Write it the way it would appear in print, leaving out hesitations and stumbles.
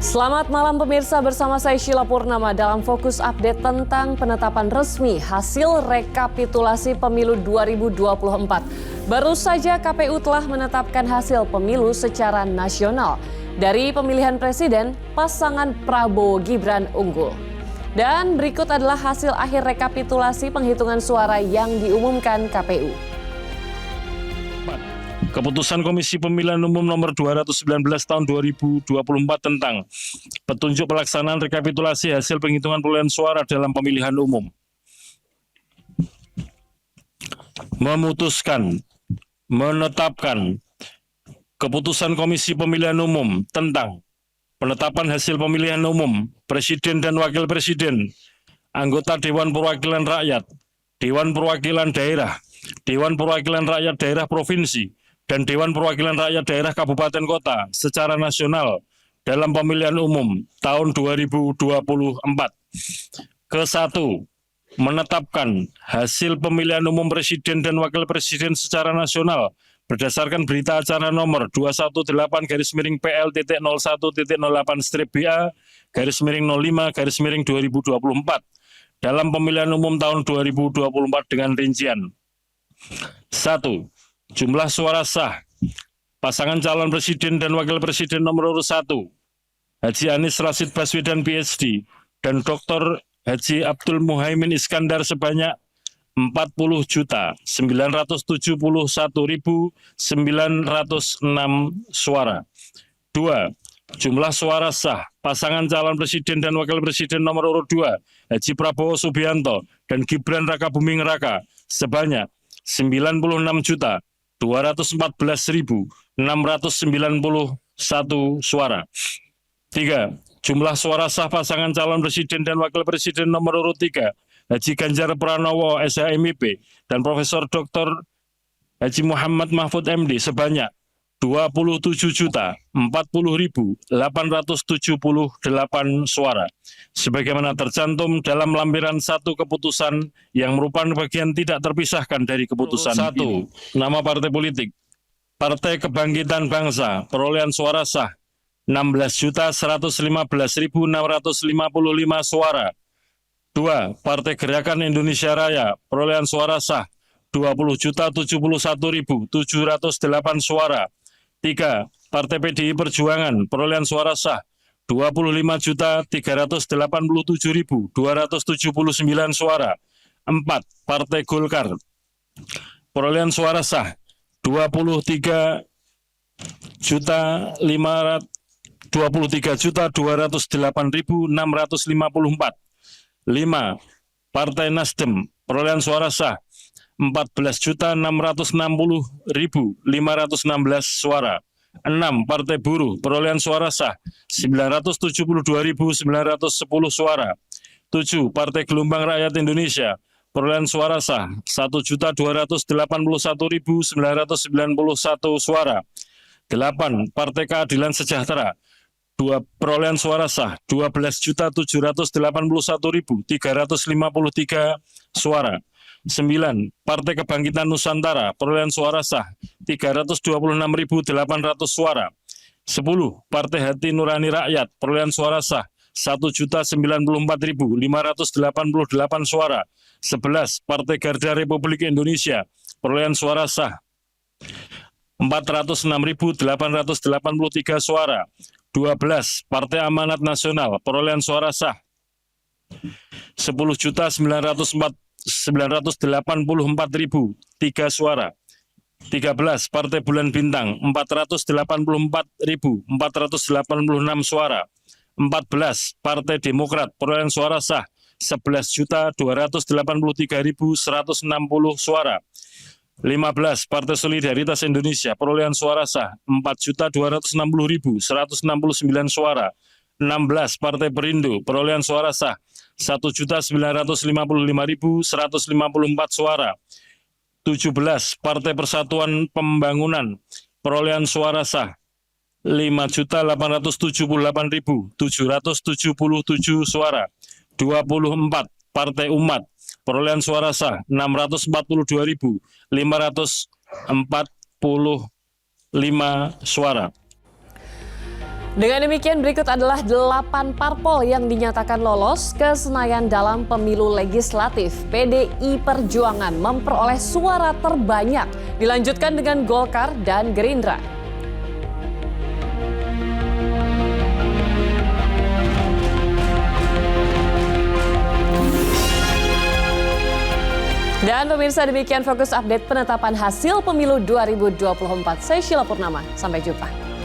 Selamat malam pemirsa, bersama saya Sheila Purnama dalam Fokus Update tentang penetapan resmi hasil rekapitulasi pemilu 2024. Baru saja KPU telah menetapkan hasil pemilu secara nasional. Dari pemilihan presiden, pasangan Prabowo Gibran unggul. Dan berikut adalah hasil akhir rekapitulasi penghitungan suara yang diumumkan KPU. Keputusan Komisi Pemilihan Umum Nomor 219 Tahun 2024 tentang petunjuk pelaksanaan rekapitulasi hasil penghitungan perolehan suara dalam pemilihan umum. Memutuskan, menetapkan keputusan Komisi Pemilihan Umum tentang penetapan hasil pemilihan umum Presiden dan Wakil Presiden, anggota Dewan Perwakilan Rakyat, Dewan Perwakilan Daerah, Dewan Perwakilan Rakyat Daerah Provinsi, dan Dewan Perwakilan Rakyat Daerah Kabupaten Kota secara nasional dalam pemilihan umum tahun 2024. Ke-1, menetapkan hasil pemilihan umum Presiden dan Wakil Presiden secara nasional berdasarkan berita acara nomor 218-01.01.08-BA-05-2024 dalam pemilihan umum tahun 2024 dengan rincian. 1. Jumlah suara sah pasangan calon presiden dan wakil presiden nomor urut 1 Haji Anies Rashid Baswedan PhD dan Dr. Haji Abdul Muhaimin Iskandar sebanyak 40.971.906 suara. 2. Jumlah suara sah pasangan calon presiden dan wakil presiden nomor urut 2 Haji Prabowo Subianto dan Gibran Rakabuming Raka sebanyak 96.214.691 suara. 3. Jumlah suara sah pasangan calon presiden dan wakil presiden nomor urut 3 Haji Ganjar Pranowo SHMIP dan Profesor Dr. Haji Muhammad Mahfud MD sebanyak 27.040.878 suara. Sebagaimana tercantum dalam lampiran 1 keputusan yang merupakan bagian tidak terpisahkan dari keputusan 1. Nama partai politik. Partai Kebangkitan Bangsa, perolehan suara sah 16.115.655 suara. 2. Partai Gerakan Indonesia Raya, perolehan suara sah 20.071.708 suara. 3. Partai PDI Perjuangan, perolehan suara sah 25.387.279 suara. 4. Partai Golkar, perolehan suara sah 23.208.654. 5. Partai Nasdem, perolehan suara sah 14.660.516 suara. 6. Partai Buruh, perolehan suara sah 972.910 suara. 7. Partai Gelombang Rakyat Indonesia, perolehan suara sah 1.281.991 suara. 8. Partai Keadilan Sejahtera, perolehan suara sah 12.781.353 suara. 9. Partai Kebangkitan Nusantara, perolehan suara sah 326.800 suara. 10. Partai Hati Nurani Rakyat, perolehan suara sah 1.094.588 suara. 11. Partai Garda Republik Indonesia, perolehan suara sah 406.883 suara. 12. Partai Amanat Nasional, perolehan suara sah 10.984.003 suara. 13. Partai Bulan Bintang, 484.486 suara. 14. Partai Demokrat, perolehan suara sah 11.283.160 suara. 15. Partai Solidaritas Indonesia, perolehan suara sah 4.260.169 suara. 16. Partai Perindo, perolehan suara sah 1.955.154 suara. 17. Partai Persatuan Pembangunan, perolehan suara sah 5.878.777 suara. 24. Partai Umat, perolehan suara sah 642.545 suara. Dengan demikian berikut adalah 8 parpol yang dinyatakan lolos ke Senayan dalam pemilu legislatif. PDI Perjuangan memperoleh suara terbanyak, dilanjutkan dengan Golkar dan Gerindra. Dan pemirsa, demikian Fokus Update penetapan hasil pemilu 2024. Saya Sheila Purnama, sampai jumpa.